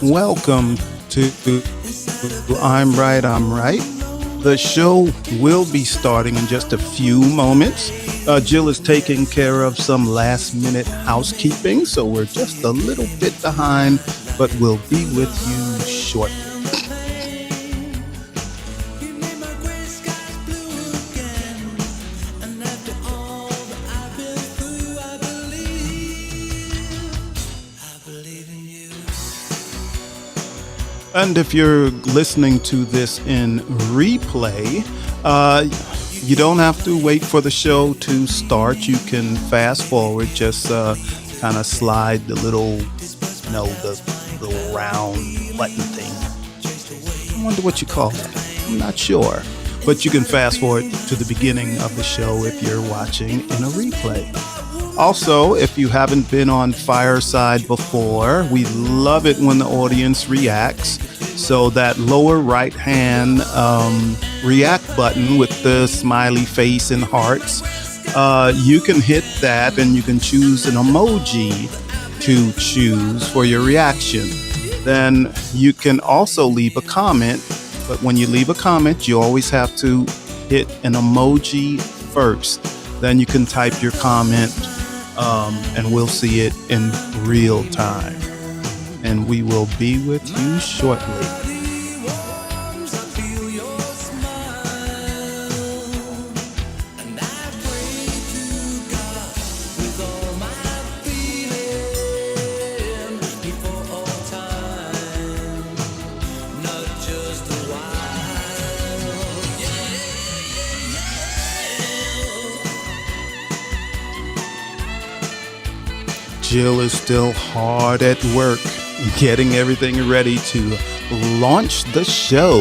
Welcome to I'm Right, I'm Right. The show will be starting in just a few moments. Jill is taking care of some last minute housekeeping, so we're just a little bit behind, but we'll be with you shortly. And if you're listening to this in replay, you don't have to wait for the show to start. You can fast forward, just kind of slide the little round button thing. I wonder what you call that. I'm not sure. But you can fast forward to the beginning of the show if you're watching in a replay. Also, if you haven't been on Fireside before, we love it when the audience reacts. So that lower right hand react button with the smiley face and hearts, you can hit that and you can choose an emoji to choose for your reaction. Then you can also leave a comment, but when you leave a comment, you always have to hit an emoji first. Then you can type your comment. And we'll see it in real time. And we will be with you shortly. Jill is still hard at work getting everything ready to launch the show.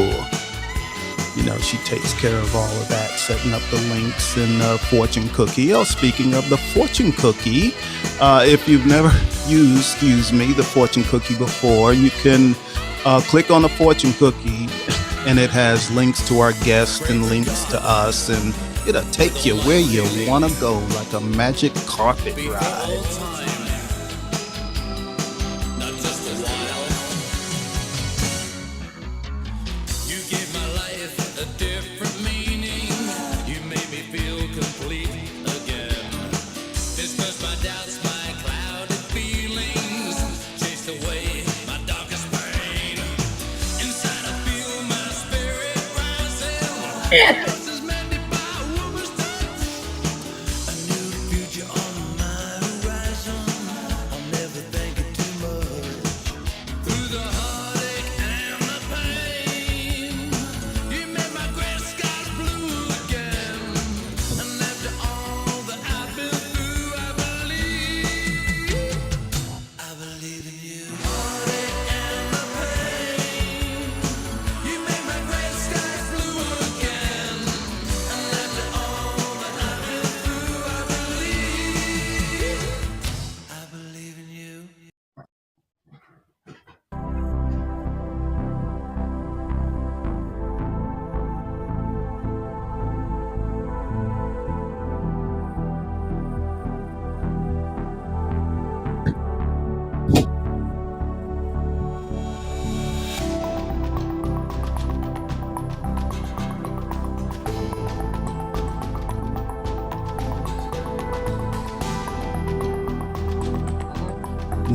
You know, she takes care of all of that, setting up the links and the fortune cookie. Oh, speaking of the fortune cookie, if you've never used, the fortune cookie before, you can click on the fortune cookie and it has links to our guests and links to us, and it'll take you where you want to go like a magic carpet ride.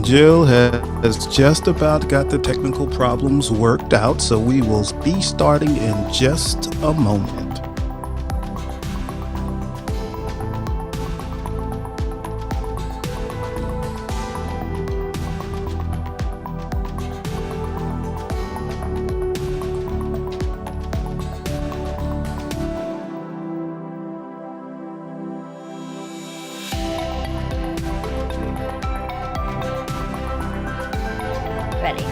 Jill has just about got the technical problems worked out, so we will be starting in just a moment. Ready.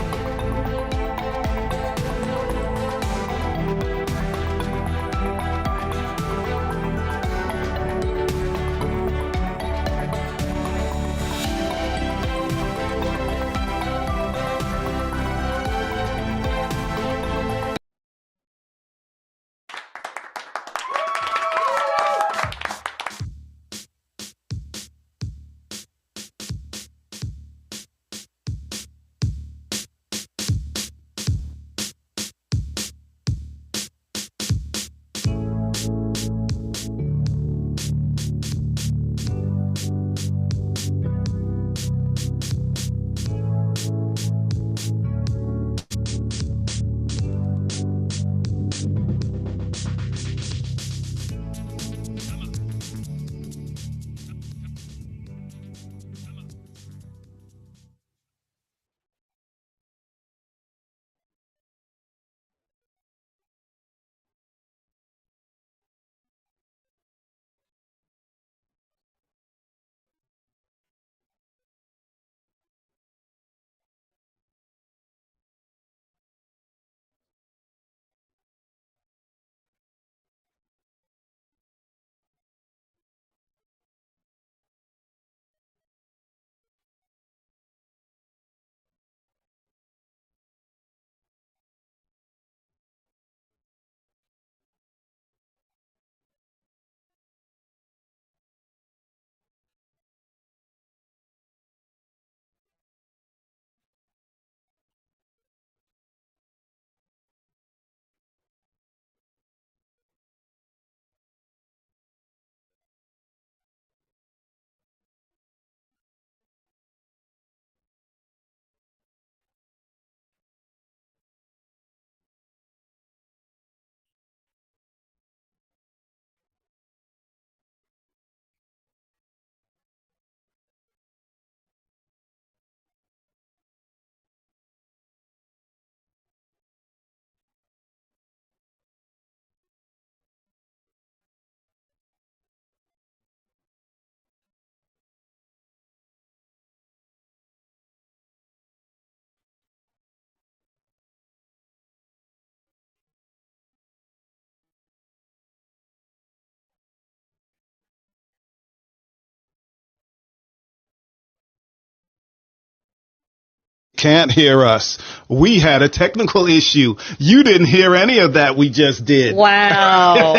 can't hear us. We had a technical issue. You didn't hear any of that we just did. Wow.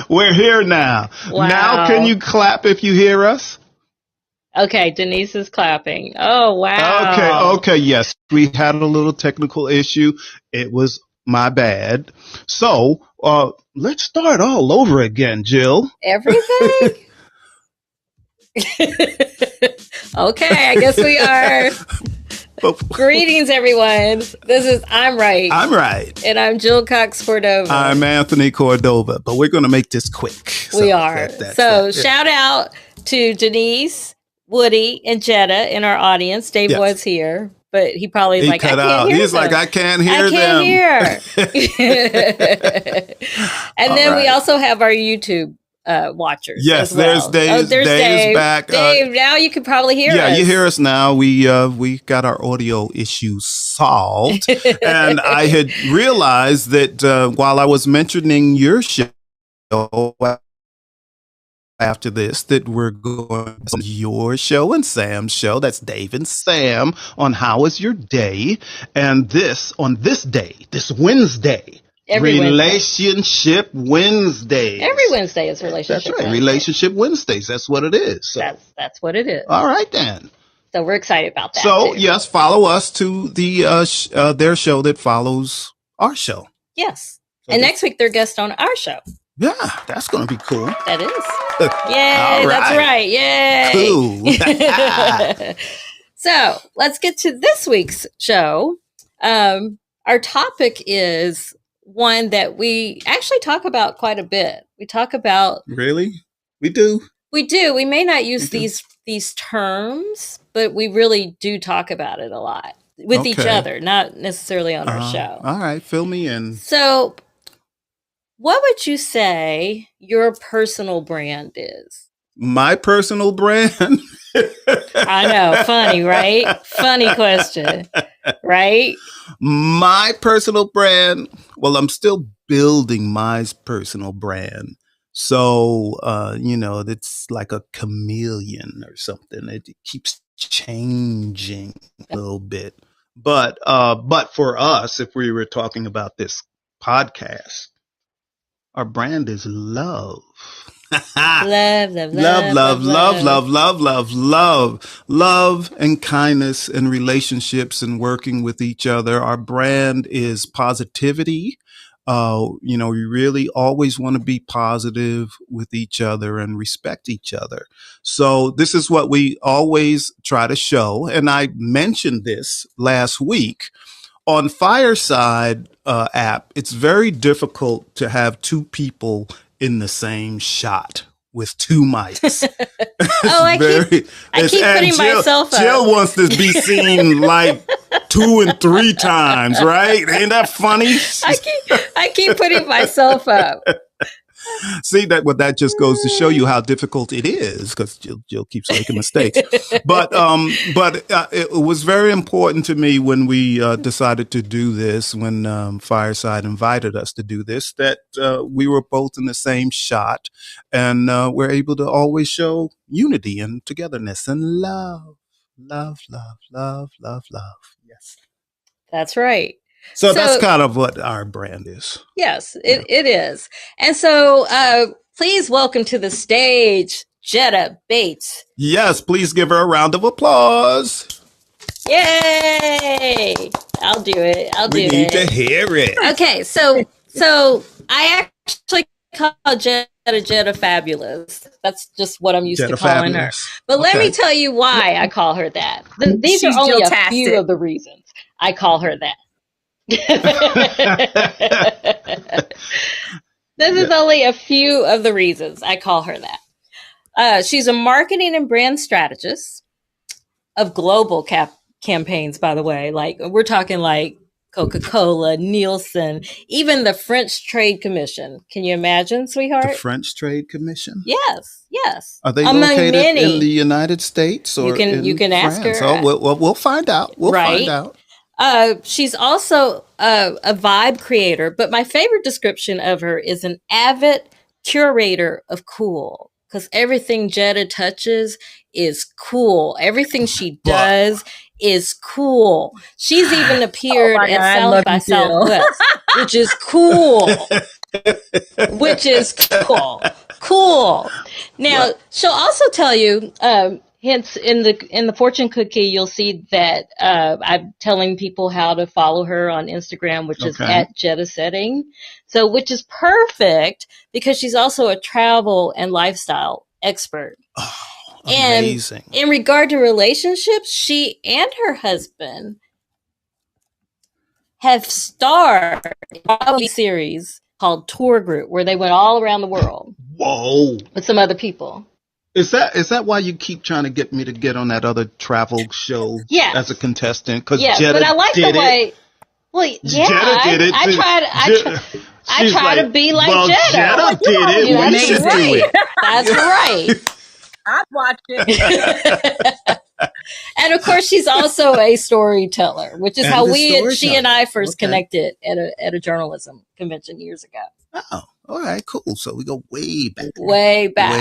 We're here now. Wow. Now can you clap if you hear us? Okay, Denise is clapping. Oh, wow. Okay, yes. We had a little technical issue. It was my bad. So, let's start all over again, Jill. Everything? Okay, I guess we are. Greetings, everyone. This is I'm Right. I'm Right. And I'm Jill Cox Cordova. I'm Anthony Cordova, but we're going to make this quick. We are. Shout out to Denise, Woody, and Jetta in our audience. Dave was here, but he probably I can't hear them. I can't hear them. And then we also have our YouTube watchers. Yes, as well. There's Dave back. Dave, now you can probably hear us. Yeah, you hear us now. We got our audio issues solved. And I had realized that while I was mentioning your show after this, that we're going to your show and Sam's show. That's Dave and Sam on How Is Your Day? And on this day, this Wednesday, Relationship Wednesday. Every Wednesday is Relationship That's right. Wednesday. Relationship Wednesdays. That's what it is. So. That's what it is. All right, then. So we're excited about that. So, too. yes, follow us to their show that follows our show. Yes. And next week, they're guests on our show. Yeah, that's going to be cool. That is. Yay, that's right. Yay. Cool. So let's get to this week's show. Our topic is one that we actually talk about quite a bit. We talk about... Really? We do? We do. We may not use these terms, but we really do talk about it a lot with each other, not necessarily on our show. All right, fill me in. So... what would you say your personal brand is? My personal brand? I know. Funny, right? Funny question, right? My personal brand? Well, I'm still building my personal brand. So, it's like a chameleon or something. It keeps changing a little bit. But for us, if we were talking about this podcast, our brand is love. Love and kindness and relationships and working with each other. Our brand is positivity. We really always want to be positive with each other and respect each other. So this is what we always try to show. And I mentioned this last week. On Fireside app, it's very difficult to have two people in the same shot with two mics. I keep putting myself up. Jill wants to be seen like 2 and 3 times, right? Ain't that funny? I keep putting myself up. See that just goes to show you how difficult it is, because Jill keeps making mistakes. But it was very important to me when we decided to do this, when Fireside invited us to do this, that we were both in the same shot, and we're able to always show unity and togetherness and love. Yes, that's right. So that's kind of what our brand is. Yes, it is. And so please welcome to the stage, Jetta Bates. Yes, please give her a round of applause. Yay! I'll do it. We need to hear it. Okay, so I actually call Jetta Fabulous. That's just what I'm used to calling her. But let me tell you why I call her that. These are only a few of the reasons I call her that. This is only a few of the reasons I call her that. She's a marketing and brand strategist of global campaigns, by the way. Like, we're talking like Coca-Cola, Nielsen, even the French Trade Commission. Can you imagine, sweetheart? The French Trade Commission? Yes. Are they located in the United States or you can ask her. Oh, we'll find out. We'll find out. She's also a vibe creator, but my favorite description of her is an avid curator of cool, because everything Jetta touches is cool. Everything she does is cool. She's even appeared my God, at I South love by you, Jill. Southwest, which is cool. Which is cool. Cool. Now, she'll also tell you, hence in the fortune cookie, you'll see that I'm telling people how to follow her on Instagram, which is at Jetta Setting. So, which is perfect because she's also a travel and lifestyle expert. Oh, amazing. And in regard to relationships, she and her husband have starred in a series called Tour Group, where they went all around the world. Whoa. With some other people. Is that why you keep trying to get me to get on that other travel show as a contestant? Because Jetta but I like did the way. it. Well, yeah, Jetta did it. I try to be like Jetta. Jetta did it. We should do it. That's right. I'd watch it. And of course, she's also a storyteller, which is how she and I first connected at a journalism convention years ago. Oh, all right, cool. So we go way back. Way back.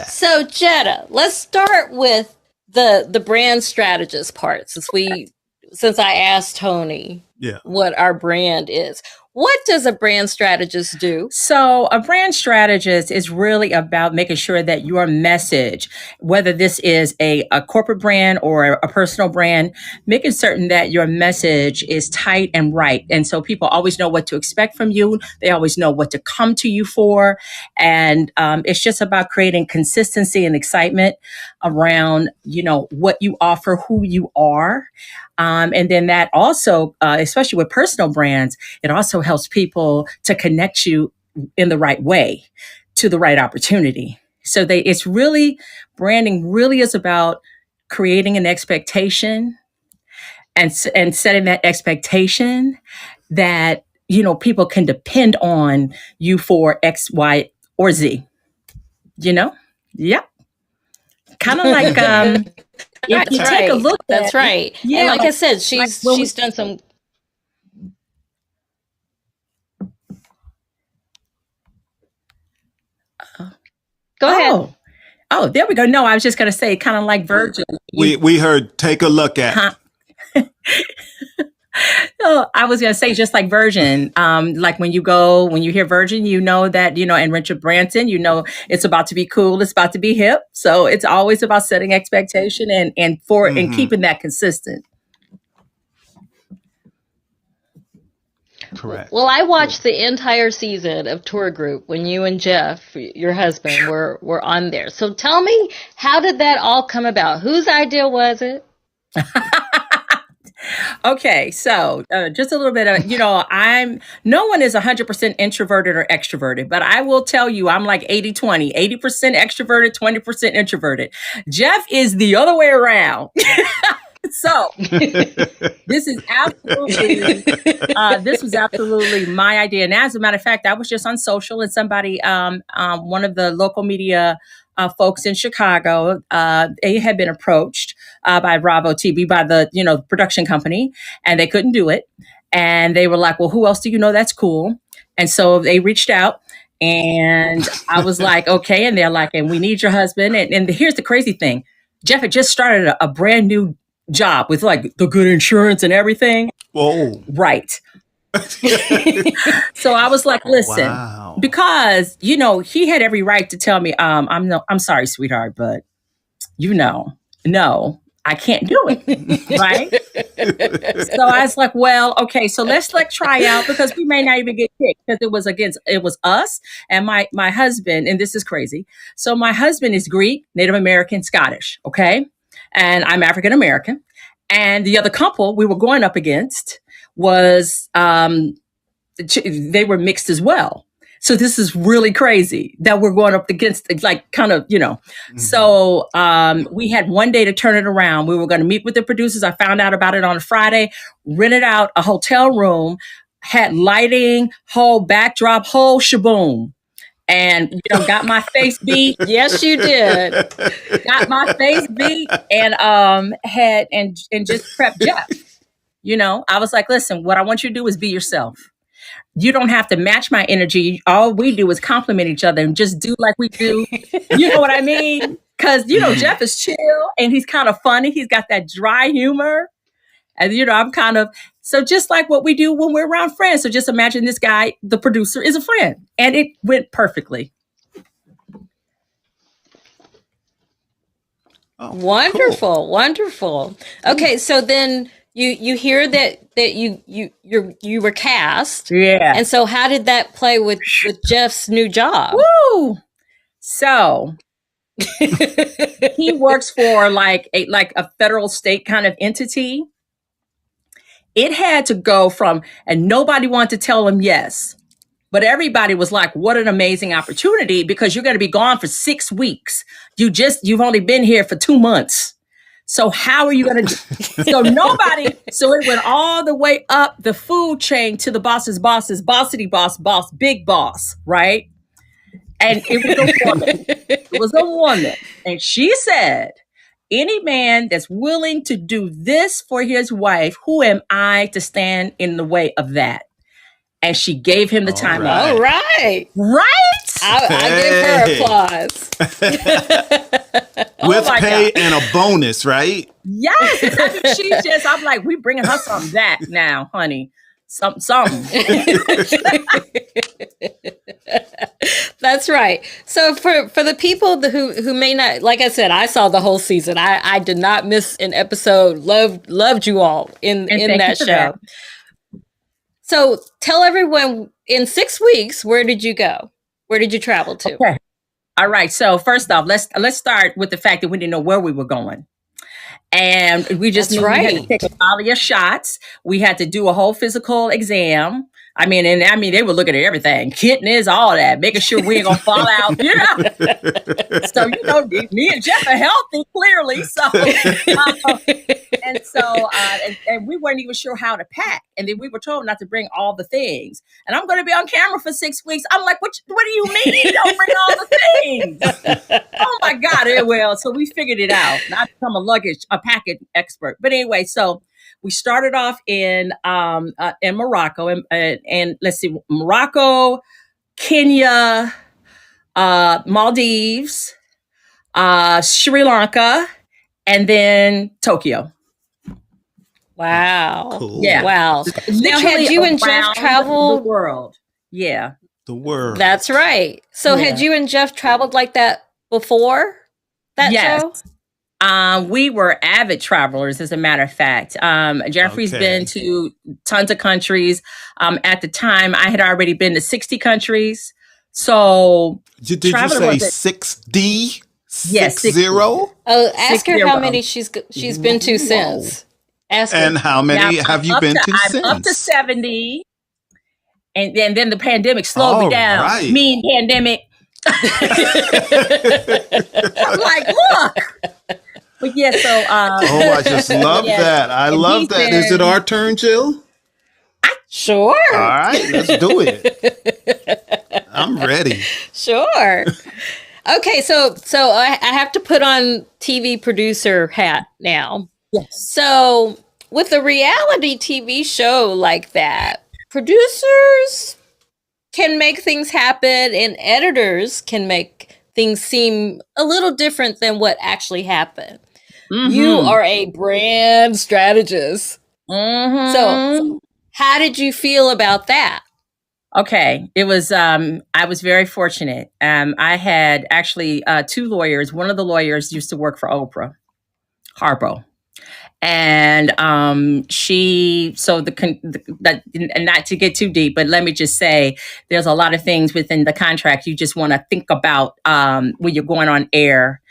So Jetta, let's start with the brand strategist part, since I asked Tony what our brand is. What does a brand strategist do? So a brand strategist is really about making sure that your message, whether this is a corporate brand or a personal brand, making certain that your message is tight and right. And so people always know what to expect from you. They always know what to come to you for. And it's just about creating consistency and excitement around, what you offer, who you are. And then that also, especially with personal brands, it also helps people to connect you in the right way to the right opportunity. So it's really, branding really is about creating an expectation and setting that expectation that, people can depend on you for X, Y, or Z, Yep. Kind of like, if you take a look at That's right. Yeah, and like I said, she's done some. Go ahead. Oh, there we go. No, I was just going to say, kind of like Virgin. We heard take a look at. No, I was going to say just like Virgin. Like when you hear Virgin, that, and Richard Branson, it's about to be cool. It's about to be hip. So it's always about setting expectation and keeping that consistent. Correct. Well, I watched the entire season of Tour Group when you and Jeff, your husband, were on there. So tell me, how did that all come about? Whose idea was it? Okay, so just a little bit of, no one is 100% introverted or extroverted, but I will tell you, I'm like 80-20, 80% extroverted, 20% introverted. Jeff is the other way around. So this was absolutely my idea. And as a matter of fact, I was just on social and somebody, one of the local media folks in Chicago, they had been approached by Bravo TV, by the production company, and they couldn't do it. And they were like, well, who else do you know that's cool? And so they reached out. And I was like, okay. And they're like, and we need your husband. And here's the crazy thing. Jeff had just started a brand new job with like the good insurance and everything. Whoa. Right. So I was like, listen, because, he had every right to tell me, I'm sorry, sweetheart, but no, I can't do it. Right. So I was like, well, okay, so let's try out because we may not even get picked because it was us and my husband. And this is crazy. So my husband is Greek, Native American, Scottish. Okay. And I'm African American. And the other couple we were going up against was, they were mixed as well. So this is really crazy that we're going up against, like, kind of, Mm-hmm. So we had one day to turn it around. We were going to meet with the producers. I found out about it on a Friday, rented out a hotel room, had lighting, whole backdrop, whole shaboom. And, got my face beat. Yes, you did. Got my face beat and just prepped Jeff. I was like, listen, what I want you to do is be yourself. You don't have to match my energy. All we do is compliment each other and just do like we do. You know what I mean? Because, Jeff is chill and he's kind of funny. He's got that dry humor. And, I'm kind of, so just like what we do when we're around friends. So just imagine this guy, the producer, is a friend. And it went perfectly. Oh, wonderful, cool. Wonderful. Okay, so then you hear that you were cast. Yeah. And so how did that play with Jeff's new job? Woo! So he works for like a federal state kind of entity. It had to go from, and nobody wanted to tell him yes. But everybody was like, what an amazing opportunity, because you're going to be gone for 6 weeks. You've only been here for 2 months. So how are you going to do? So it went all the way up the food chain to the boss's, bossity boss, big boss, right? And it was a woman. It was a woman. And she said, any man that's willing to do this for his wife, who am I to stand in the way of that? And she gave him the time. Right. All right. Right? I gave her applause. With pay and a bonus, right? Yes. I mean, I'm like, we bringing her something back now, honey. Something. That's right. So for the people who may not, like I said, I saw the whole season. I did not miss an episode. Loved you all in that show. That. So tell everyone, in 6 weeks, where did you go? Where did you travel to? Okay. All right. So first off, let's start with the fact that we didn't know where we were going. And we just knew we had to take all of your shots. We had to do a whole physical exam. I mean, they were looking at everything, kidneys, all that, making sure we ain't gonna fall out. So me and Jeff are healthy, clearly. So, and we weren't even sure how to pack. And then we were told not to bring all the things. And I'm going to be on camera for 6 weeks. I'm like, what do you mean you don't bring all the things? Oh my God! Well, so we figured it out. And I become a packet expert. But anyway, so. We started off in Morocco, and let's see, Morocco, Kenya, Maldives, Sri Lanka, and then Tokyo. Wow! Cool. Yeah. Wow! Now, had you and Jeff traveled the world? Yeah, the world. That's right. So, had you and Jeff traveled like that before that show? We were avid travelers, as a matter of fact. Jeffrey's been to tons of countries. At the time, I had already been to 60 countries. So, did you say 6D? Yes, 60. Oh, ask her how many she's been to since. Ask her. And how many have you been to since? I'm up to 70. And then the pandemic slowed me down. Right. Mean pandemic. I'm like, look. But yeah, so I just love that. I love that. Is it our turn, Jill? Sure. All right, let's do it. I'm ready. Sure. Okay, so I have to put on TV producer hat now. Yes. So with a reality TV show like that, producers can make things happen and editors can make things seem a little different than what actually happened. Mm-hmm. You are a brand strategist. Mm-hmm. So how did you feel about that? Okay. It was, I was very fortunate. I had actually 2 lawyers. One of the lawyers used to work for Oprah, Harpo. And and not to get too deep, but let me just say, there's a lot of things within the contract you just want to think about when you're going on air,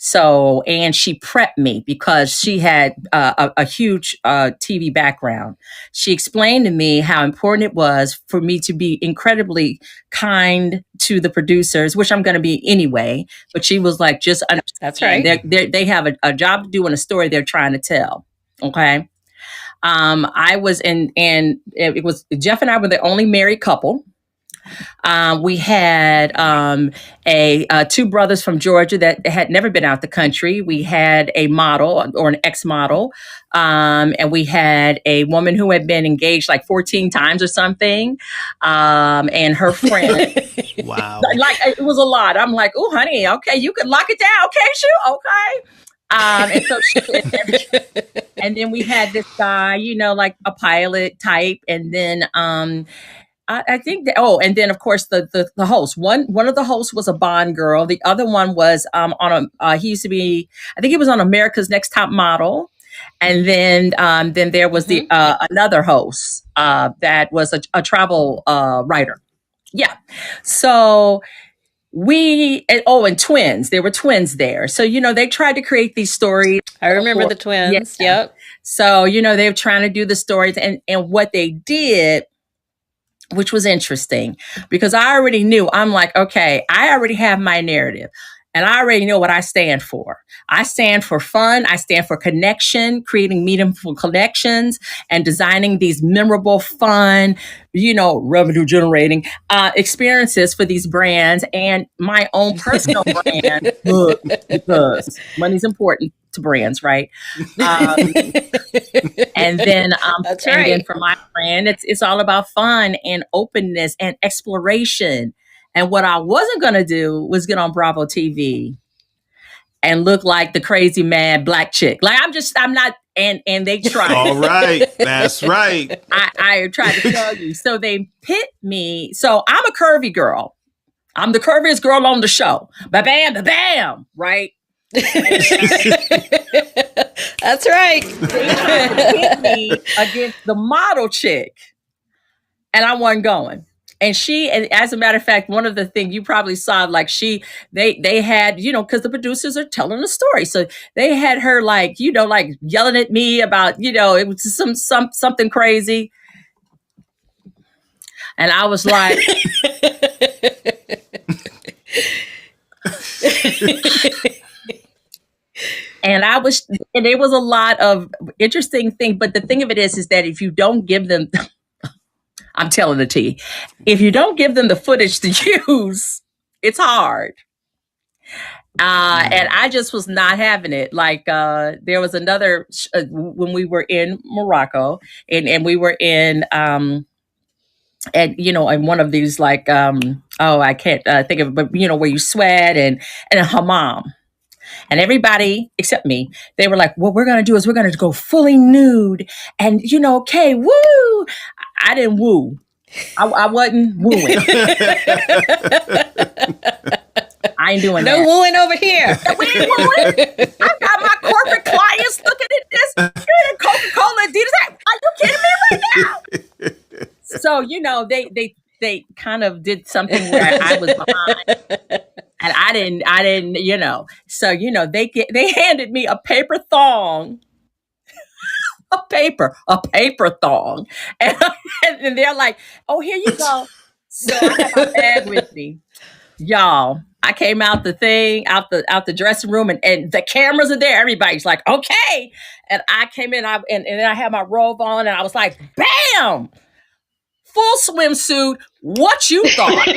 So, and she prepped me because she had a huge TV background. She explained to me how important it was for me to be incredibly kind to the producers, which I'm going to be anyway. But she was like, just understand. That's right. They have a job to do and a story they're trying to tell. Okay. I was and it was Jeff and I were the only married couple. We had 2 brothers from Georgia that had never been out the country. We had a model or an ex-model, and we had a woman who had been engaged like 14 times or something, and her friend. Wow. Like, it was a lot. I'm like, oh, honey, okay, you can lock it down. Okay, sure, okay. And so and then we had this guy, like a pilot type, and then I think that, and then of course the host. One of the hosts was a Bond girl. The other one was he used to be, I think he was on America's Next Top Model. And then there was the another host that was a travel writer. Yeah. So and twins. There were twins there. So, they tried to create these stories. I remember the twins. Yeah. Yep. So, they were trying to do the stories, and what they did, which was interesting, because I already knew, I'm like, okay, I already have my narrative. And I already know what I stand for. I stand for fun. I stand for connection, creating meaningful connections, and designing these memorable, fun, revenue generating experiences for these brands, and my own personal brand, because money's important to brands, right? And then, That's and right. then for my brand, it's all about fun and openness and exploration. And what I wasn't going to do was get on Bravo TV and look like the crazy mad black chick. Like I'm not, and they tried. All right. That's right. I tried to tell you. So they pit me. So I'm a curvy girl. I'm the curviest girl on the show. Ba-bam, ba-bam, right? That's right. They tried to pit me against the model chick. And I wasn't going. And as a matter of fact, one of the things you probably saw, like they had, because the producers are telling the story. So they had her like yelling at me about, it was something crazy. And I was like, and there was a lot of interesting things. But the thing of it is that if you don't give them, I'm telling the tea. If you don't give them the footage to use, it's hard. And I just was not having it. Like there was another when we were in Morocco, and we were in in one of these like I can't think of it, but where you sweat and a hammam. And everybody except me, they were like, what we're going to do is we're going to go fully nude. And, okay, woo. I didn't woo. I wasn't wooing. I ain't doing no that. No wooing over here. We ain't wooing. I got my corporate clients looking at this. You're in Coca-Cola, Adidas. Are you kidding me right now? So, they kind of did something where I was behind. And I didn't, so, they handed me a paper thong, a paper thong. And they're like, oh, here you go. So I had my bag with me. Y'all, I came out the thing, out the dressing room, and the cameras are there. Everybody's like, okay. And I came in, and then I had my robe on, and I was like, bam! Full swimsuit. What you thought?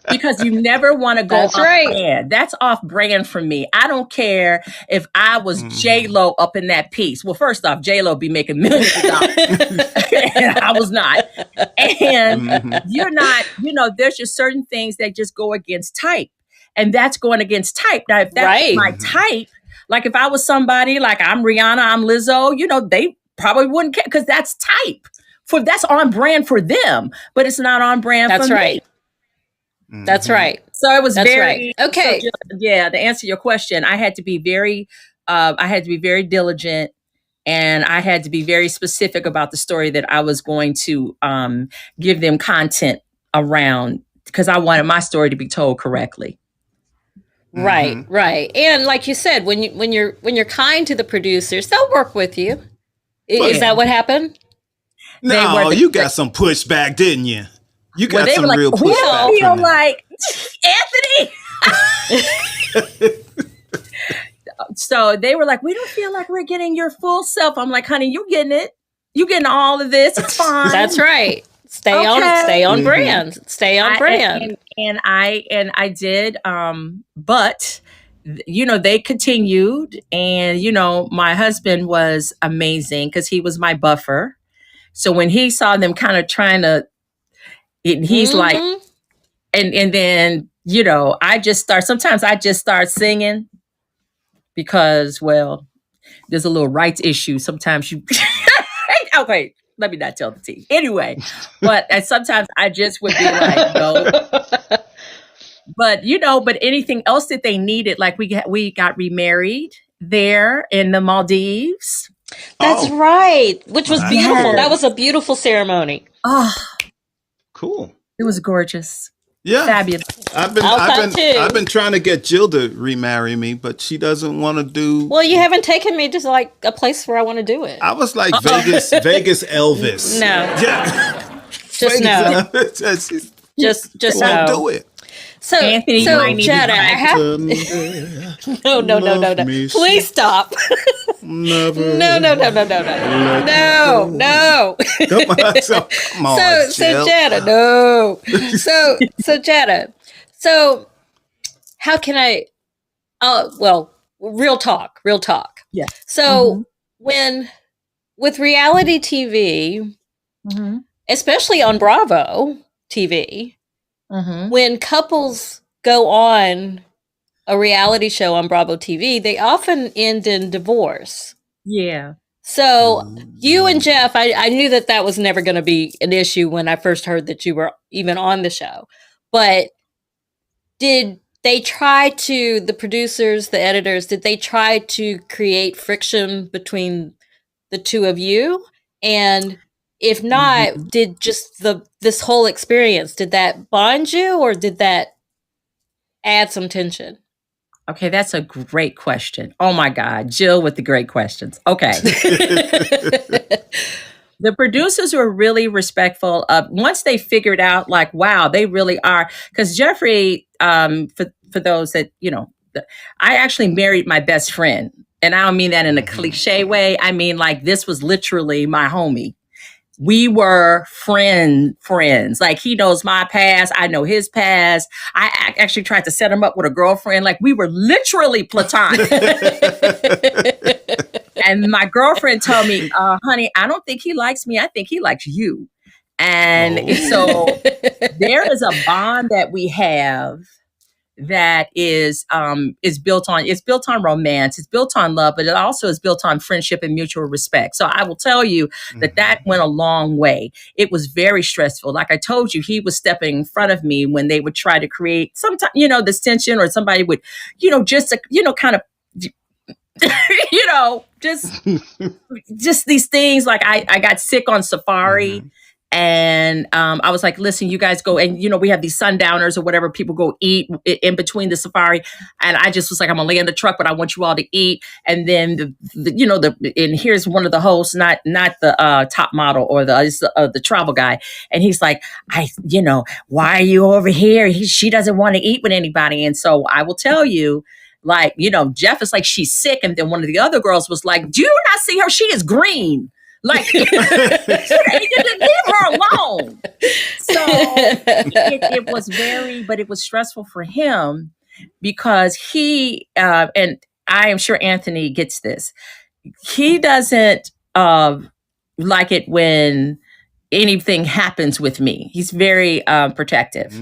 Because you never want to go off brand. That's off brand for me. I don't care if I was J-Lo up in that piece. Well, first off, J-Lo be making millions of dollars. And I was not. And you're not, there's just certain things that just go against type. And that's going against type. Now, if that's my type, like if I was somebody like I'm Rihanna, I'm Lizzo, they probably wouldn't care because that's type. That's on brand for them, but it's not on brand for me. That's right. So it was right. Okay. So to answer your question, I had to be very diligent, and I had to be very specific about the story that I was going to give them content around, because I wanted my story to be told correctly. Right, right. And like you said, when you're kind to the producers, they'll work with you. Is that what happened? No, you got some pushback, didn't you? You got some real pushback. We don't feel like Anthony. So they were like, we don't feel like we're getting your full self. I'm like, honey, you're getting it. You're getting all of this. It's fine. That's right. Stay on brand. Stay on brand. And I did. But they continued, and my husband was amazing because he was my buffer. So when he saw them kind of trying to, he's like, and then sometimes I just start singing because, well, there's a little rights issue. Sometimes you, okay, let me not tell the tea. Anyway, but and sometimes I just would be like, no. But anything else that they needed, like we got remarried there in the Maldives. That's right, which was beautiful. That was a beautiful ceremony. Oh, cool. It was gorgeous. Yeah, fabulous. I've been trying to get Jill to remarry me, but she doesn't want to do. Well, you haven't taken me to like a place where I want to do it. I was like Vegas Elvis. No, yeah, just no, just no. Do it. So Anthony, Jetta, I have no. Please stop. Never. No. Come on, so Jetta, no. So Jetta, so how can I? Well, real talk. Yeah. So with reality TV, especially on Bravo TV. When couples go on a reality show on Bravo TV, they often end in divorce. Yeah. So you and Jeff, I knew that was never going to be an issue when I first heard that you were even on the show. But did they try to, the producers, the editors, did they try to create friction between the two of you? And if not, did just this whole experience, did that bond you or did that add some tension? Okay, that's a great question. Oh my God, Jill with the great questions. Okay. The producers were really respectful of once they figured out like, wow, they really are. Because Jeffrey, for those that, I actually married my best friend. And I don't mean that in a cliche way. I mean, like, this was literally my homie. We were friends. Like, he knows my past. I know his past. I actually tried to set him up with a girlfriend. Like, we were literally platonic. And my girlfriend told me, honey, I don't think he likes me. I think he likes you. And so there is a bond that we have that is built on romance, it's built on love, but it also is built on friendship and mutual respect. So I will tell you that went a long way. It was very stressful. Like I told you, he was stepping in front of me when they would try to create sometimes, this tension, or somebody would, kind of, just these things. Like I got sick on safari. And I was like, listen, you guys go. And, we have these sundowners or whatever, people go eat in between the safari. And I just was like, I'm going to lay in the truck, but I want you all to eat. And then, and here's one of the hosts, not the top model or the travel guy. And he's like, why are you over here? She doesn't want to eat with anybody. And so I will tell you, like, Jeff is like, she's sick. And then one of the other girls was like, do you not see her? She is green. Like, you didn't leave her alone. So it was stressful for him because he, and I am sure Anthony gets this. He doesn't like it when anything happens with me. He's very protective.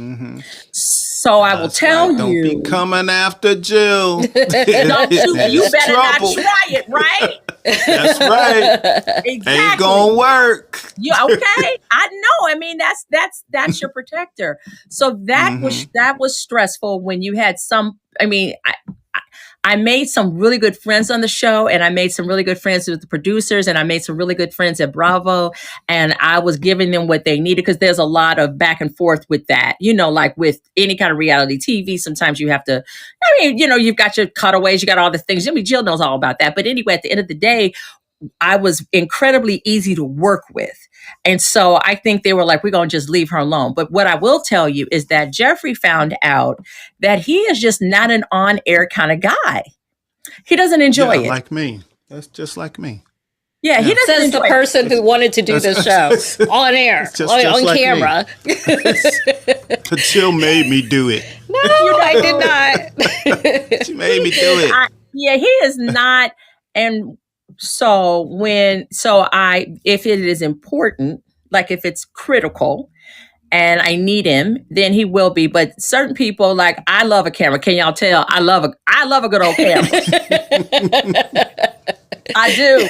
So I will tell you. Don't be coming after Jill. You better not try it, right? That's right. Exactly. Ain't gonna work. You okay? I know. I mean, that's your protector. So that was stressful when you had some. I mean, I made some really good friends on the show, and I made some really good friends with the producers, and I made some really good friends at Bravo, and I was giving them what they needed because there's a lot of back and forth with that. Like with any kind of reality TV, sometimes you have to, you've got your cutaways, you got all the things. Jill knows all about that. But anyway, at the end of the day, I was incredibly easy to work with. And so I think they were like, we're going to just leave her alone. But what I will tell you is that Jeffrey found out that he is just not an on-air kind of guy. He doesn't enjoy it. Like me. That's just like me. Yeah, he doesn't. Says the person who wanted to do this show on air, on like camera. Jill made me do it. No, I did not. She made me do it. He is not. And so if it is important, like if it's critical, and I need him, then he will be. But certain people, like, I love a camera. Can y'all tell? I love a good old camera. I do.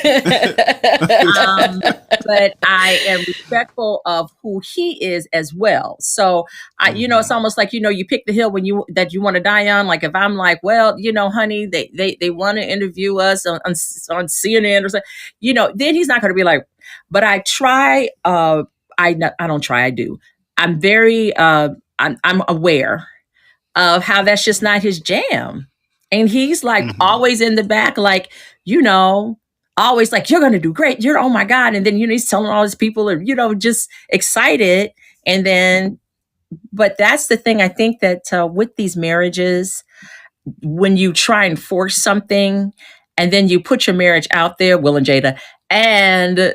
But I am respectful of who he is as well. So it's almost like, you pick the hill that you want to die on. Like if I'm like, well, honey, they want to interview us on CNN or something, then he's not going to be like, but I try, I don't try, I do. I'm very, I'm aware of how that's just not his jam. And he's like always in the back, like, always like, you're going to do great. Oh my God. And then, he's telling all his people are, just excited. And then, but that's the thing. I think that with these marriages, when you try and force something and then you put your marriage out there, Will and Jetta, and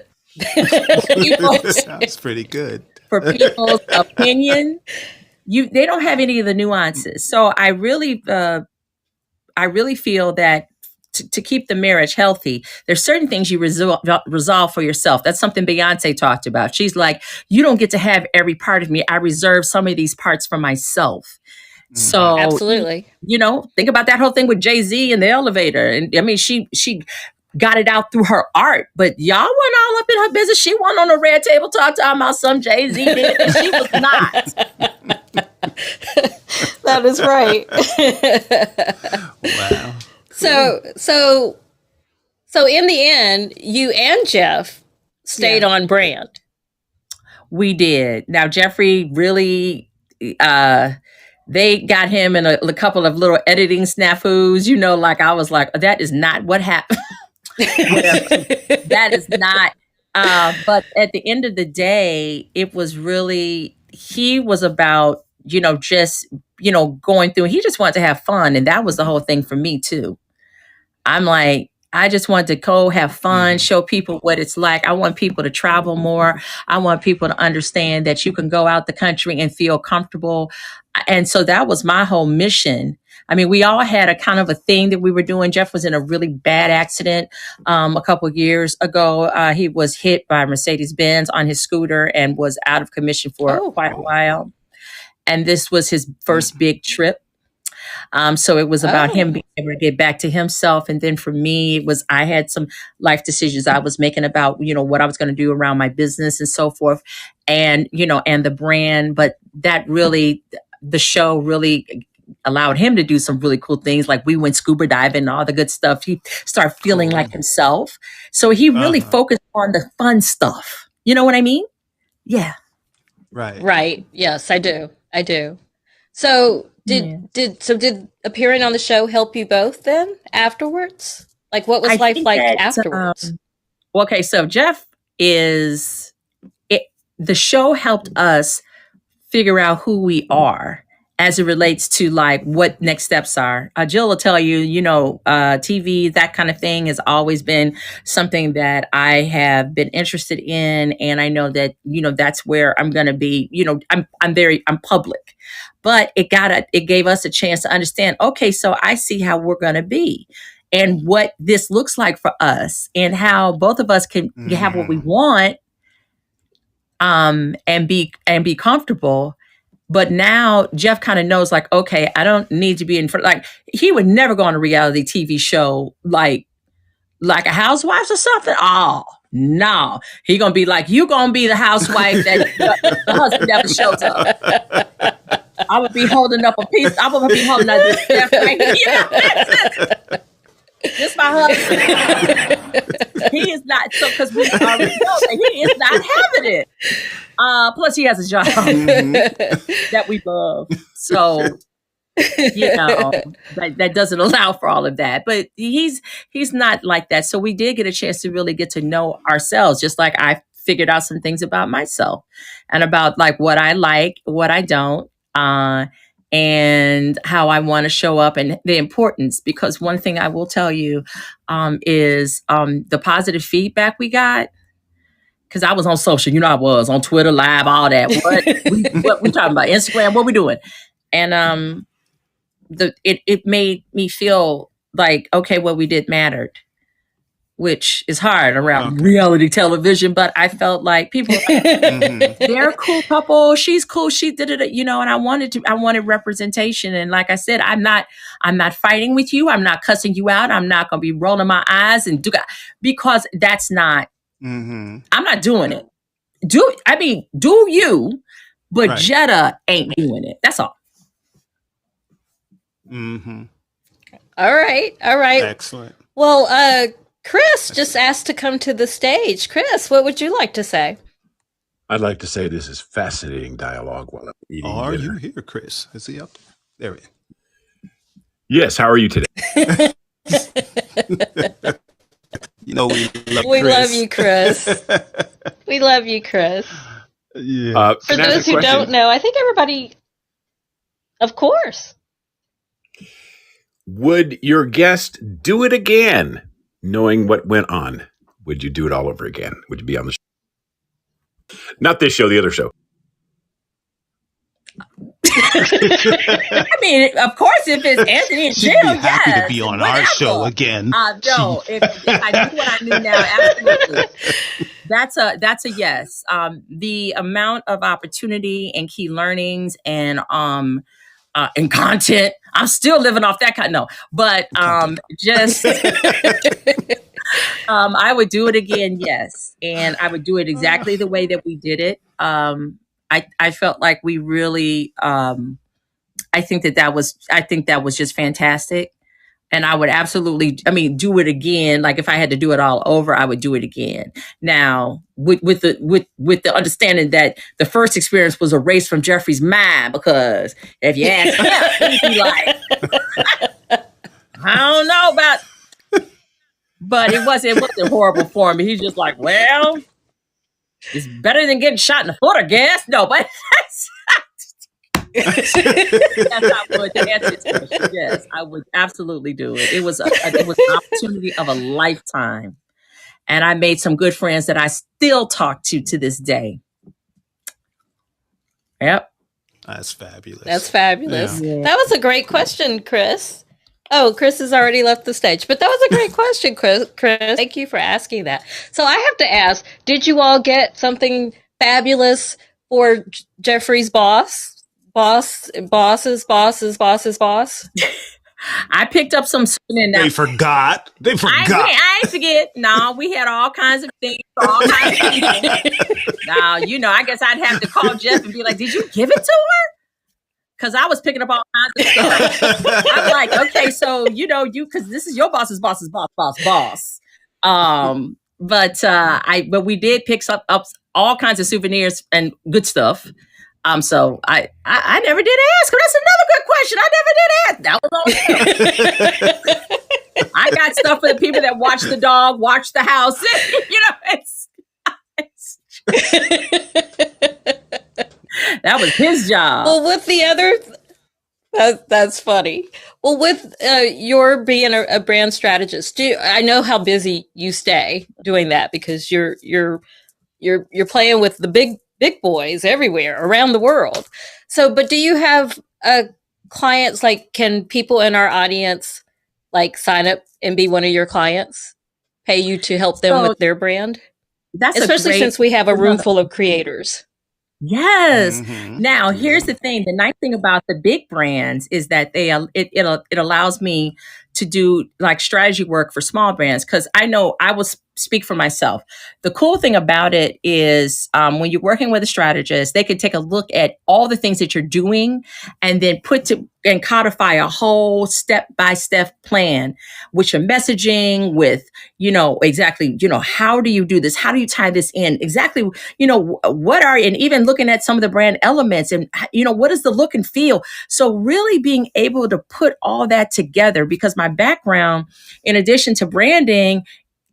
sounds pretty good. For people's opinion, they don't have any of the nuances. So I really feel that to keep the marriage healthy, there's certain things you resolve for yourself. That's something Beyonce talked about. She's like, you don't get to have every part of me. I reserve some of these parts for myself. So absolutely, think about that whole thing with Jay-Z in the elevator. And I mean, she got it out through her art, but y'all went all up in her business. She went on a red table talking about some Jay-Z did, and she was not. That is right. Wow. So in the end, you and Jeff stayed on brand. We did. Now, Jeffrey really, they got him in a couple of little editing snafus, like I was like, that is not what happened. That is not. But at the end of the day, it was really, he was about, just, going through, he just wanted to have fun. And that was the whole thing for me too. I'm like, I just want to go have fun, show people what it's like. I want people to travel more. I want people to understand that you can go out the country and feel comfortable. And so that was my whole mission. I mean, we all had a kind of a thing that we were doing. Jeff was in a really bad accident a couple of years ago. He was hit by Mercedes-Benz on his scooter and was out of commission for quite a while. And this was his first big trip. So it was about him being able to get back to himself. And then for me, I had some life decisions I was making about, what I was going to do around my business and so forth. And, and the brand, but that really, the show really allowed him to do some really cool things. Like we went scuba diving and all the good stuff. He started feeling like himself. So he really focused on the fun stuff. You know what I mean? Yeah. Right. Yes, I do. So did appearing on the show help you both then afterwards? Like what was life like afterwards? Okay, so Jeff the show helped us figure out who we are as it relates to like what next steps are. Jill will tell you, TV, that kind of thing has always been something that I have been interested in. And I know that, that's where I'm going to be, I'm public, but it gave us a chance to understand, okay, so I see how we're going to be and what this looks like for us and how both of us can have what we want, and be comfortable. But now Jeff kind of knows like, okay, I don't need to be in front. Like he would never go on a reality TV show like a Housewives or something. Oh, no. He going to be like, you going to be the housewife that the husband never shows up. I would be holding up a piece. I would be holding up this Jeff right here. This my husband. He is not, so because we already know that he is not having it. Plus he has a job that we love. So, that doesn't allow for all of that. But he's not like that. So we did get a chance to really get to know ourselves, just like I figured out some things about myself and about like what I like, what I don't, and how I want to show up and the importance. Because one thing I will tell you is the positive feedback we got. Because I was on social, I was on Twitter Live, all that. What we talking about? Instagram? What we doing? And it made me feel like, okay, what we did mattered. which is hard around reality television, but I felt like people, they're a cool couple. She's cool. She did it, and I wanted representation. And like I said, I'm not fighting with you. I'm not cussing you out. I'm not going to be rolling my eyes because that's not, I'm not doing it. Do you, but right. Jetta ain't doing it. That's all. All right. Excellent. Well, Chris just asked to come to the stage. Chris, what would you like to say? I'd like to say this is fascinating dialogue while I'm eating dinner. Are you here, Chris? Is he up there? There he is. Yes. How are you today? We love you, Chris. We love you, Chris. Yeah. For those who don't know, I think everybody, of course. Would your guest do it again, knowing what went on? Would you do it all over again? Would you be on the show? Not this show, the other show. I mean, of course, if it's Anthony and Jill, she'd be happy to be on our show again. No, if I knew what I knew now, absolutely. That's a yes. The amount of opportunity and key learnings and content, I'm still living off that kind. No, but just I would do it again, yes, and I would do it exactly the way that we did it. I felt like we really, I think that was just fantastic. And I would absolutely, do it again. Like if I had to do it all over, I would do it again. Now, with the understanding that the first experience was erased from Jeffrey's mind, because if you ask him, he'd be like, I don't know about, but it wasn't horrible for me. He's just like, well, it's better than getting shot in the foot, I guess. No, but yes, I would. To answer this question, yes, I would absolutely do it. It was an opportunity of a lifetime, and I made some good friends that I still talk to this day. Yep, that's fabulous. Yeah. That was a great question, Chris. Oh, Chris has already left the stage, but that was a great question, Chris. Thank you for asking that. So I have to ask: did you all get something fabulous for Jeffrey's boss? Boss's boss. I picked up some. They forgot. I ain't forget. No, we had all kinds of things. Now, I guess I'd have to call Jeff and be like, "Did you give it to her?" Because I was picking up all kinds of stuff. I'm like, okay, so because this is your boss's boss. But we did pick up all kinds of souvenirs and good stuff. So I never did ask. That's another good question. I never did ask. That was on him. I got stuff for the people that watch the dog, watch the house. That was his job. Well, with the other, that's funny. Well, with your being a brand strategist, I know how busy you stay doing that because you're playing with the big boys everywhere around the world. So, but do you have clients, like, can people in our audience like sign up and be one of your clients, pay you to help them with their brand? Especially since we have a room full of creators. Yes. Now, here's the thing. The nice thing about the big brands is that it allows me to do like strategy work for small brands, because I know I will speak for myself. The cool thing about it is when you're working with a strategist, they can take a look at all the things that you're doing and then and codify a whole step-by-step plan with your messaging, with, exactly, how do you do this? How do you tie this in? Exactly, and even looking at some of the brand elements and, what is the look and feel? So really being able to put all that together, because my background, in addition to branding,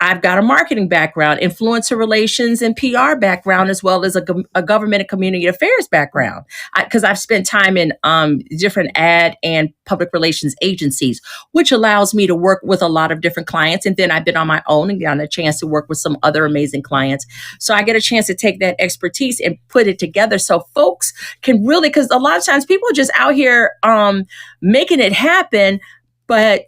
I've got a marketing background, influencer relations and PR background, as well as a government and community affairs background, because I've spent time in different ad and public relations agencies, which allows me to work with a lot of different clients. And then I've been on my own and gotten a chance to work with some other amazing clients. So I get a chance to take that expertise and put it together so folks can really, because a lot of times people are just out here making it happen, but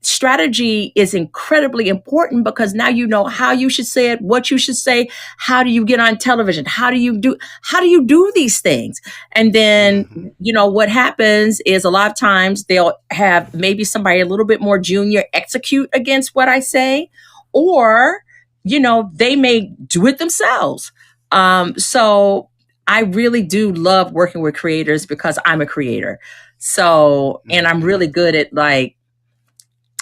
strategy is incredibly important because now you know how you should say it, what you should say, how do you get on television, how do you do these things. And then, what happens is a lot of times they'll have maybe somebody a little bit more junior execute against what I say, or, they may do it themselves. So I really do love working with creators because I'm a creator. So, and I'm really good at like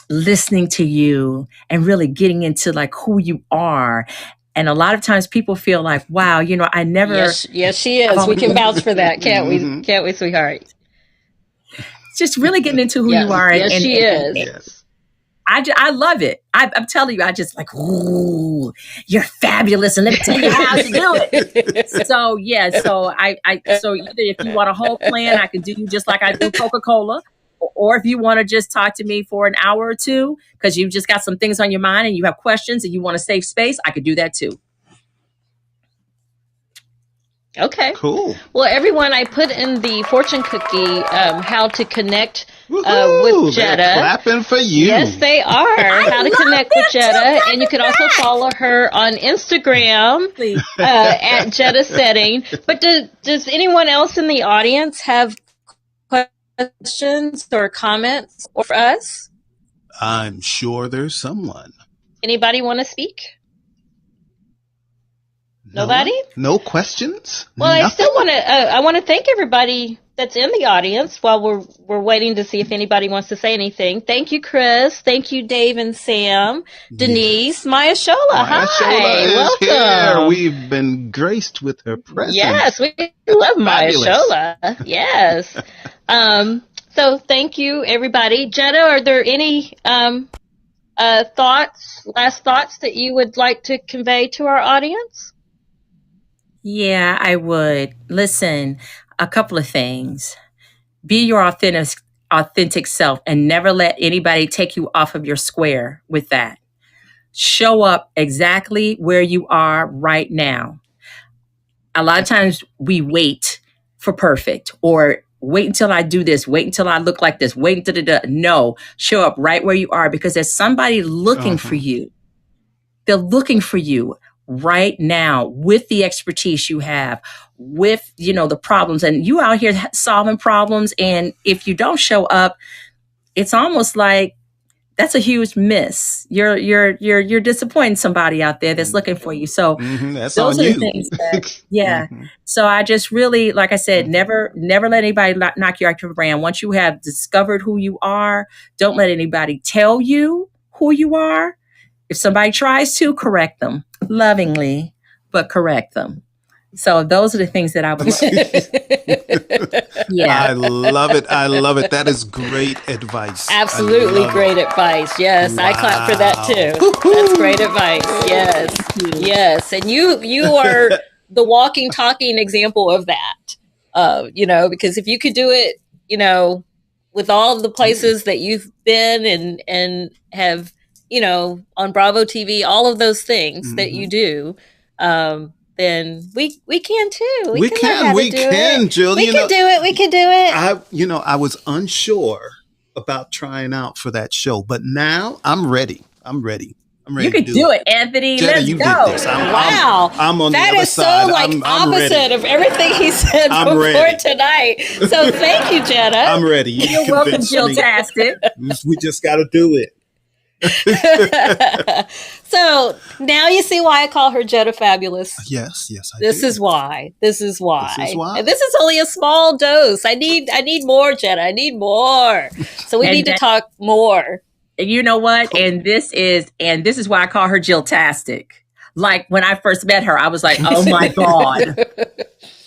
listening to you and really getting into like who you are. And a lot of times people feel like, wow, I never. Yes, she is. We can vouch for that. Can't we? Can't we, sweetheart? Just really getting into who you are. Yes, she is. Yes. I love it. I'm telling you, I just like, ooh, you're fabulous. And let me tell you how to do it. So yeah, so so either if you want a whole plan, I can do you just like I do Coca-Cola. Or if you want to just talk to me for an hour or two, because you've just got some things on your mind and you have questions and you want a safe space, I could do that too. Okay. Cool. Well, everyone, I put in the fortune cookie how to connect with Jetta. They're clapping for you. Yes, they are. How to connect with Jetta. And you can also follow her on Instagram at Jetta Setting. But does anyone else in the audience have questions or comments for us? I'm sure there's someone. Anybody want to speak? No Nobody? one? No questions? Well, Nothing? I still want to. I want to thank everybody that's in the audience while we're waiting to see if anybody wants to say anything. Thank you, Chris. Thank you, Dave and Sam. Denise, Maya Shola. Maya Hi, Shola is welcome. here. We've been graced with her presence. Yes, we love Maya Fabulous. Shola. Yes. So thank you, everybody. Jetta, are there any last thoughts that you would like to convey to our audience? Yeah, I would. Listen, a couple of things. Be your authentic self and never let anybody take you off of your square with that. Show up exactly where you are right now. A lot of times we wait for perfect or wait until I do this, wait until I look like this, wait until no, show up right where you are because there's somebody looking for you. They're looking for you right now with the expertise you have, with, the problems, and you out here solving problems. And if you don't show up, it's almost like that's a huge miss. You're disappointing somebody out there that's looking for you. So that's those on are you. the things that, yeah. So I just really, like I said, never let anybody knock you out of your brand. Once you have discovered who you are, don't let anybody tell you who you are. If somebody tries to, correct them lovingly, but correct them. So those are the things that I would Yeah. I love it. I love it. That is great advice. Absolutely great advice. Yes, wow. I clap for that too. Woo-hoo. That's great advice. Yes. Yes. And you are the walking, talking example of that. Because if you could do it, with all of the places that you've been and have, on Bravo TV, all of those things that you do, then we can too. We can, Jill. We can do it. We can do it. I was unsure about trying out for that show, but now I'm ready. You can do it, Anthony. Jetta, let's you go. Did this. Wow. I'm on that the other side. That is so opposite of everything he said before tonight. So thank you, Jetta. I'm ready. You're welcome, Jill-tastic. We just got to do it. So now you see why I call her Jetta Fabulous. Yes, I This do. is why. This is why. And this is only a small dose. I need more, Jetta. I need more. So we need to talk more. And you know what? And this is why I call her Jill-tastic. Like when I first met her, I was like, oh my God.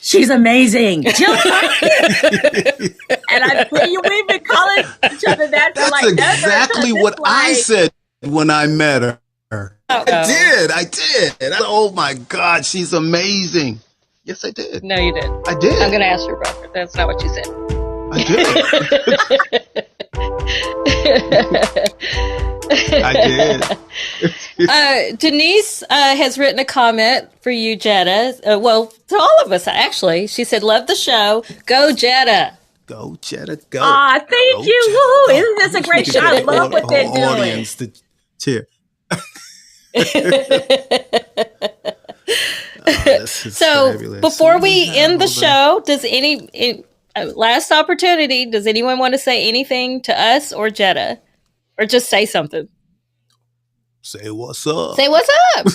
She's amazing. Jill-tastic. And we've been calling each other that. That's exactly what I said when I met her. I did. Oh my God, she's amazing. Yes, I did. No, you did. I did. I'm going to ask your brother. That's not what you said. I did. I did. Denise has written a comment for you, Jetta. To all of us, actually. She said, love the show. Go, Jetta. Go, Jetta, go. Ah, thank Go, you. Jetta, Woohoo. go. Isn't this a great We show? can I get the love what they're whole doing. audience to cheer. This is So fabulous. before Who do we have end the over- show, does last opportunity, does anyone want to say anything to us or Jetta? Or just say something? Say what's up. Say what's up.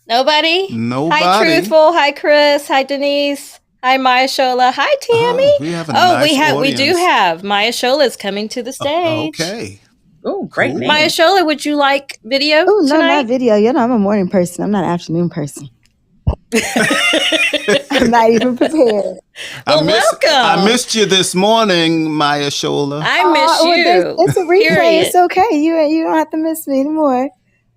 Nobody? Nobody. Hi, Truthful. Hi, Chris. Hi, Denise. Hi, Maya Shola. Hi, Tammy. We have a nice we do audience. have Maya Shola is coming to the stage. Okay. Oh, great Cool. name. Maya Shola, would you like video Oh, no, tonight? not video. You know, I'm a morning person. I'm not an afternoon person. I'm not even prepared. Well, welcome. I missed you this morning, Maya Shola. I miss you. It's a replay. Period. It's okay. You don't have to miss me anymore.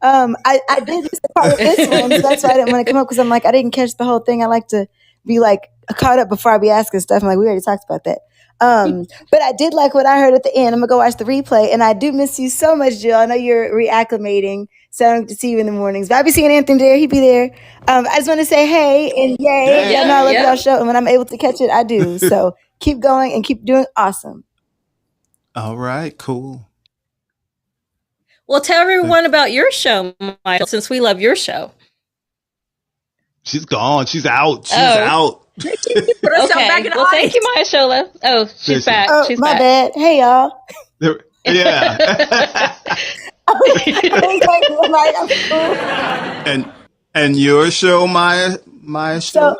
I did miss a part of this one, so that's why I didn't want to come up, because I'm like, I didn't catch the whole thing. I like to be like caught up before I be asking stuff. I'm like, we already talked about that. But I did like what I heard at the end. I'm gonna go watch the replay, and I do miss you so much, Jill. I know you're reacclimating, so I don't get to see you in the mornings. But I'll be seeing Anthony there. He'd be there. I just want to say hey and yay. Y'all know I love y'all show, and when I'm able to catch it, I do. So keep going and keep doing awesome. All right, cool. Well, tell everyone about your show, Maya, since we love your show. She's gone. She's out. She's out. Put herself back in the Well, thank audience. you, Maya Shola. Oh, she's back. Oh, She's my back. bad. Hey, y'all. Yeah. I was like, I'm cool. and your show, Maya Shola. So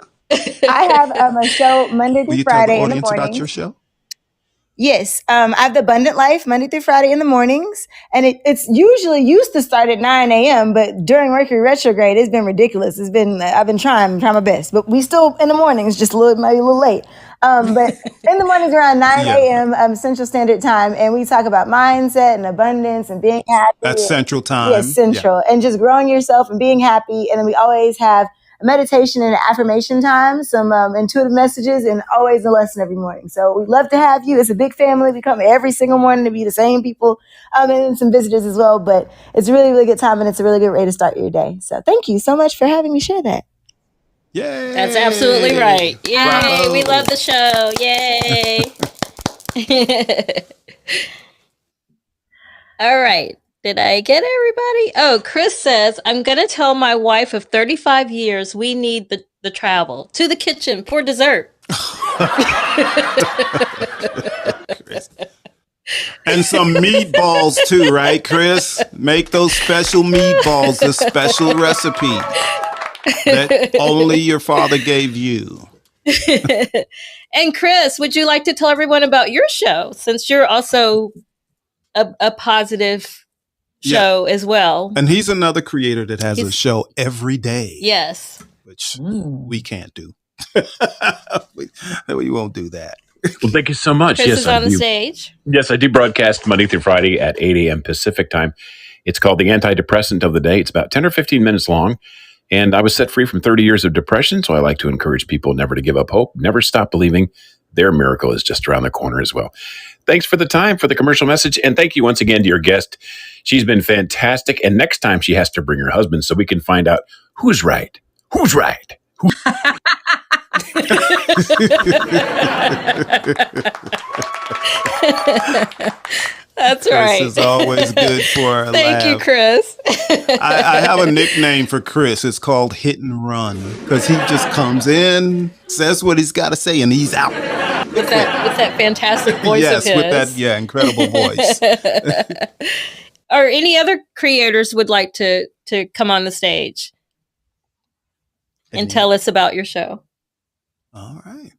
I have a show Monday Will through you tell the Friday in the audience about morning. your show? Yes, I have the Abundant Life Monday through Friday in the mornings, and it's usually used to start at 9 a.m. But during Mercury retrograde, it's been ridiculous. I've been trying my best, but we still in the mornings, just maybe a little late. But in the mornings around 9 a.m. Central Standard Time, and we talk about mindset and abundance and being happy. That's Central Time. Yes, Central, and just growing yourself and being happy. And then we always have a meditation and an affirmation time, some intuitive messages, and always a lesson every morning. So we'd love to have you. It's a big family. We come every single morning to be the same people, and some visitors as well. But it's a really, really good time, and it's a really good way to start your day. So thank you so much for having me share that. Yay! That's absolutely right. Yay! Bravo. We love the show. Yay! All right. Did I get everybody? Oh, Chris says, I'm going to tell my wife of 35 years we need the travel to the kitchen for dessert. And some meatballs too, right, Chris? Make those special meatballs, the special recipe that only your father gave you. And Chris, would you like to tell everyone about your show, since you're also a positive show as well? And he's another creator that has a show every day. Yes. Which we can't do. we won't do that. Well, thank you so much. Chris is on the do. stage. Yes, I do broadcast Monday through Friday at 8 a.m. Pacific time. It's called the Antidepressant of the Day. It's about 10 or 15 minutes long. And I was set free from 30 years of depression, so I like to encourage people never to give up hope, never stop believing. Their miracle is just around the corner as well. Thanks for the time, for the commercial message, and thank you once again to your guest. She's been fantastic, and next time she has to bring her husband so we can find out who's right. Who's right? That's right. Chris is always good for a Thank laugh. you, Chris. I have a nickname for Chris. It's called Hit and Run, because he just comes in, says what he's got to say, and he's out. with that fantastic voice of his. With that incredible voice. Or any other creators would like to come on the stage and tell us about your show? All right.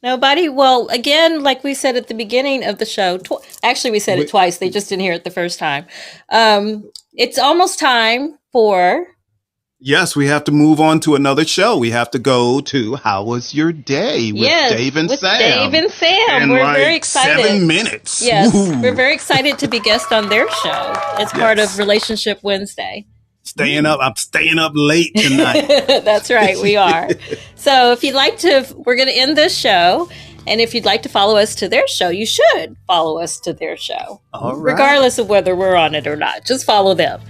Nobody? Well, again, like we said at the beginning of the show, actually we said it twice. They just didn't hear it the first time. It's almost time for... Yes, we have to move on to another show. We have to go to How Was Your Day with Dave and Sam. Dave and Sam. In We're very excited. 7 minutes. Yes, Woo. we're very excited to be guests on their show as part of Relationship Wednesday. I'm staying up late tonight. That's right, we are. So if you'd like to, we're going to end this show. And if you'd like to follow us to their show, you should follow us to their show. All right. Regardless of whether we're on it or not. Just follow them.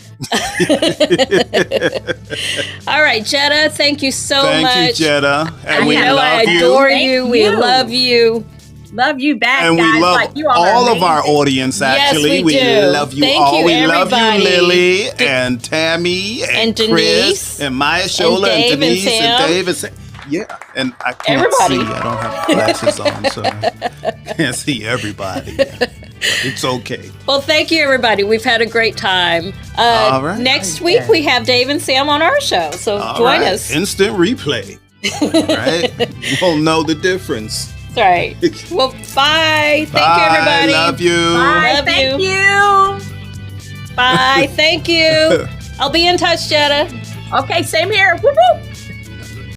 All right, Jetta, thank you so much. Thank you, Jetta. And we I love you. adore you. We love you. Love you back, And guys. we love Like, you all are all of our amazing. audience, Yes, actually. we do. love you Thank all. you, We love you, everybody. Lily, and Tammy, and Denise, Chris, and Maya Shola, and Dave and Denise, Sam. and Dave, and Sam. Yeah, and I can't Everybody. see. I don't have glasses on, so I can't see everybody. But it's okay. Well, thank you, everybody. We've had a great time. All right. Next week, we have Dave and Sam on our show. So All join right. us. Instant replay. Right? We'll know the difference. That's right. Well, bye. Thank you, everybody. Love you. Bye. Love Thank you. Bye. Thank you. I'll be in touch, Jetta. Okay, same here. Whoop, whoop.